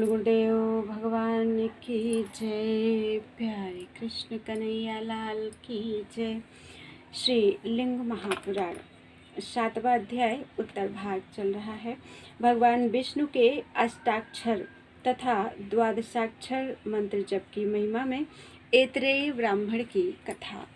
गुरुदेव भगवान की जय। प्यारे कृष्ण कन्हैया लाल की जय। श्री लिंग महापुराण 7वां अध्याय उत्तर भाग चल रहा है। भगवान विष्णु के अष्टाक्षर तथा द्वादशाक्षर मंत्र जप की महिमा में ऐतरेय ब्राह्मण की कथा।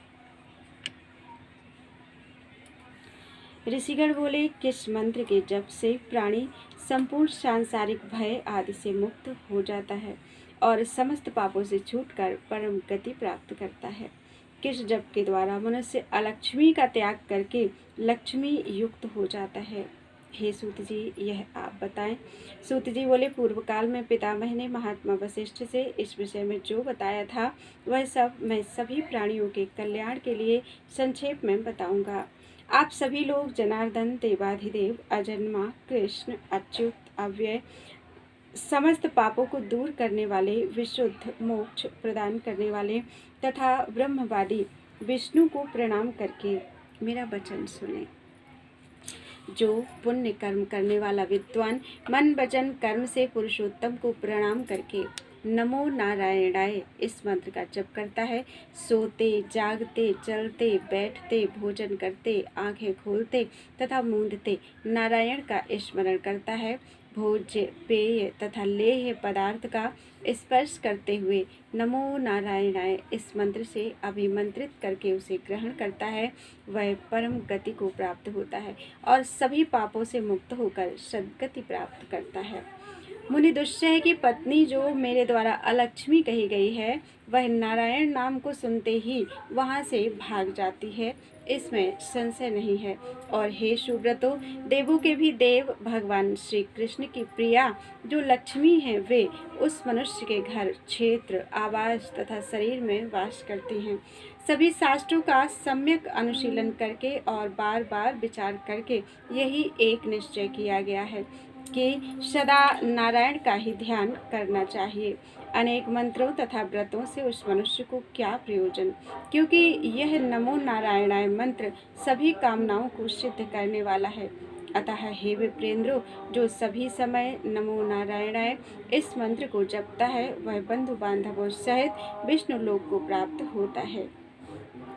ऋषिगण बोले, किस मंत्र के जप से प्राणी संपूर्ण सांसारिक भय आदि से मुक्त हो जाता है और समस्त पापों से छूटकर परम गति प्राप्त करता है? किस जप के द्वारा मनुष्य अलक्ष्मी का त्याग करके लक्ष्मी युक्त हो जाता है? हे सूत जी, यह आप बताएं। सूत जी बोले, पूर्व काल में पितामह ने महात्मा वशिष्ठ से इस विषय में जो बताया था वह सब मैं सभी प्राणियों के कल्याण के लिए संक्षेप में बताऊंगा। आप सभी लोग जनार्दन, देवाधिदेव, अजन्मा, कृष्ण, अच्युत, अव्यय, समस्त पापों को दूर करने वाले, विशुद्ध मोक्ष प्रदान करने वाले तथा ब्रह्मवादी विष्णु को प्रणाम करके मेरा वचन सुने। जो पुण्य कर्म करने वाला विद्वान मन वचन कर्म से पुरुषोत्तम को प्रणाम करके नमो नारायणाय इस मंत्र का जप करता है, सोते, जागते, चलते, बैठते, भोजन करते, आंखें खोलते तथा मूंदते नारायण का स्मरण करता है, भोज्य, पेय तथा लेह्य पदार्थ का स्पर्श करते हुए नमो नारायणाय इस मंत्र से अभिमंत्रित करके उसे ग्रहण करता है, वह परम गति को प्राप्त होता है और सभी पापों से मुक्त होकर सद्गति प्राप्त करता है। मुनि दुष्यय की पत्नी जो मेरे द्वारा अलक्ष्मी कही गई है, वह नारायण नाम को सुनते ही वहाँ से भाग जाती है, इसमें संशय नहीं है। और हे सुब्रतो, देवों के भी देव भगवान श्री कृष्ण की प्रिया जो लक्ष्मी है, वे उस मनुष्य के घर, क्षेत्र, आवास तथा शरीर में वास करती हैं। सभी शास्त्रों का सम्यक अनुशीलन करके और बार बार विचार करके यही एक निश्चय किया गया है कि सदा नारायण का ही ध्यान करना चाहिए। अनेक मंत्रों तथा व्रतों से उस मनुष्य को क्या प्रयोजन, क्योंकि यह नमो नारायणाय मंत्र सभी कामनाओं को सिद्ध करने वाला है। अतः हे विप्रेंद्रो, जो सभी समय नमो नारायणाय इस मंत्र को जपता है, वह बंधु बांधवों सहित विष्णु लोक को प्राप्त होता है।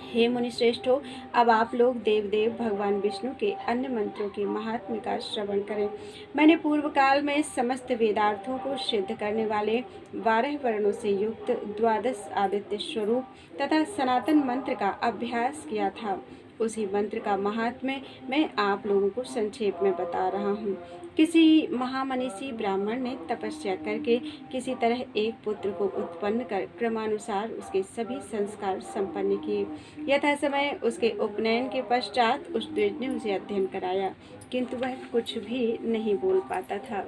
हे मुनि श्रेष्ठो, अब आप लोग देवदेव भगवान विष्णु के अन्य मंत्रों के महात्म्य का श्रवण करें। मैंने पूर्व काल में समस्त वेदार्थों को सिद्ध करने वाले 12 वर्णों से युक्त 12 आदित्य स्वरूप तथा सनातन मंत्र का अभ्यास किया था। उसी मंत्र का महात्म्य मैं आप लोगों को संक्षेप में बता रहा हूँ। किसी महामनीषी ब्राह्मण ने तपस्या करके किसी तरह एक पुत्र को उत्पन्न कर क्रमानुसार उसके सभी संस्कार संपन्न किए। यथा समय उसके उपनयन के पश्चात उस द्विज ने उसे अध्ययन कराया, किंतु वह कुछ भी नहीं बोल पाता था।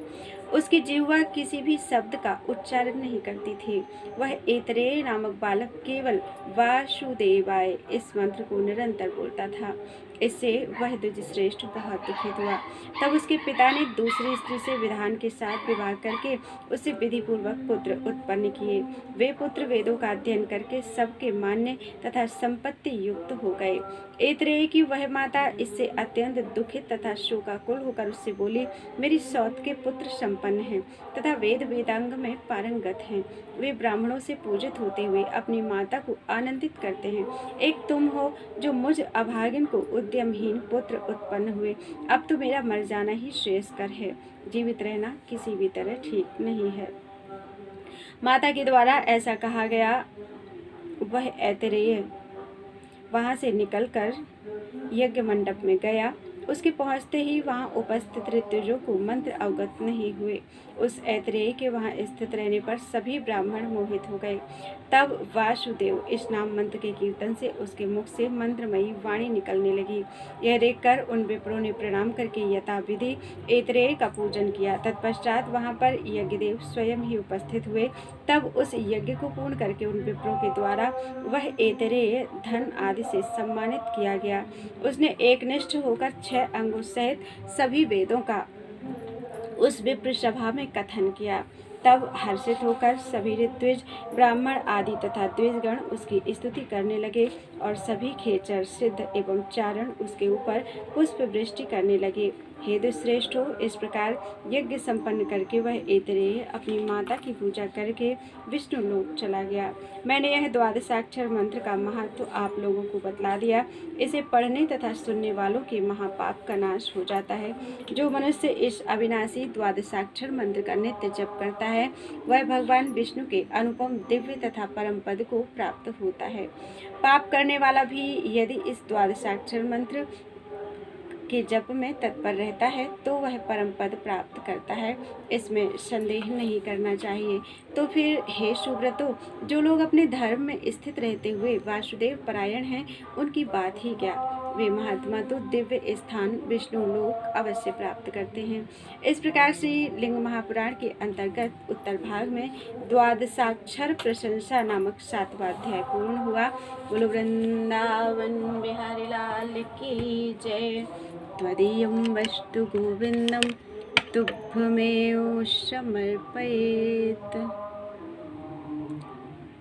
उसकी जिह्वा किसी भी शब्द का उच्चारण नहीं करती थी। वह ऐतरेय नामक बालक केवल वासुदेवाय इस मंत्र को निरंतर बोलता था। इससे वह द्विज श्रेष्ठ बहुत दुखित हुआ। तब उसके पिता ने दूसरी स्त्री से विधान के साथ विवाह करके उसे विधि पूर्वक पुत्र उत्पन्न किए। वे पुत्र वेदों का अध्ययन करके सबके मान्य तथा संपत्ति युक्त हो गए। ऐतरेय की वह माता इससे अत्यंत दुखित तथा शोकाकुल होकर उससे बोली, मेरी सौत के पुत्र संपन्न हैं तथा वेद वेदांग में पारंगत हैं। वे ब्राह्मणों से पूजित होते हुए अपनी माता को आनंदित करते हैं। एक तुम हो जो मुझ अभागिन को उद्यमहीन पुत्र उत्पन्न हुए। अब तो मेरा मर जाना ही श्रेयस्कर है, जीवित रहना किसी भी तरह ठीक नहीं है। माता के द्वारा ऐसा कहा गया। वह ऐतरेय वहां से निकलकर यज्ञ मंडप में गया। उसके पहुंचते ही वहां उपस्थित ऋतुजों को मंत्र अवगत नहीं हुए। उस ऐतरेय के वहां स्थित रहने पर सभी ब्राह्मण मोहित हो गए। तब वासुदेव इस नाम मंत्र के कीर्तन से उसके मुख से मंत्रमयी वाणी निकलने लगी। यह देखकर उन विप्रों ने प्रणाम करके यथाविधि ऐतरेय का पूजन किया। तत्पश्चात वहां पर यज्ञदेव स्वयं ही उपस्थित हुए। तब उस यज्ञ को पूर्ण करके उन विप्रों के द्वारा वह ऐतरेय धन आदि से सम्मानित किया गया। उसने एकनिष्ठ होकर 6 अंगों सहित सभी वेदों का उस विप्र सभा में कथन किया। तब हर्षित होकर सभी ऋत्विज, ब्राह्मण आदि तथा द्विजगण उसकी स्तुति करने लगे और सभी खेचर, सिद्ध एवं चारण उसके ऊपर पुष्प वृष्टि करने लगे। हे दुश्रेष्ठो, इस प्रकार यज्ञ संपन्न करके वह ऐतरेय अपनी माता की पूजा करके विष्णु लोक चला गया। मैंने यह द्वादशाक्षर मंत्र का महत्व आप लोगों को बतला दिया। इसे पढ़ने तथा सुनने वालों के महापाप का नाश हो जाता है। जो मनुष्य इस अविनाशी द्वादशाक्षर मंत्र का नित्य जप करता है वह भगवान विष्णु के अनुपम दिव्य तथा परम पद को प्राप्त होता है। पाप करने वाला भी यदि इस द्वादशाक्षर मंत्र के जप में तत्पर रहता है तो वह परम पद प्राप्त करता है, इसमें संदेह नहीं करना चाहिए। तो फिर हे सुव्रतो, जो लोग अपने धर्म में स्थित रहते हुए वासुदेव परायण हैं उनकी बात ही क्या, वे महात्मा तो दिव्य स्थान विष्णु लोक अवश्य प्राप्त करते हैं। इस प्रकार से लिंग महापुराण के अंतर्गत उत्तर भाग में द्वादशाक्षर प्रशंसा नामक 7वां अध्याय पूर्ण हुआ। बोलो वृंदावन बिहारी लाल की जय। त्वदीयं वस्तु गोविंदं तुभ्यमेव समर्पयेत्।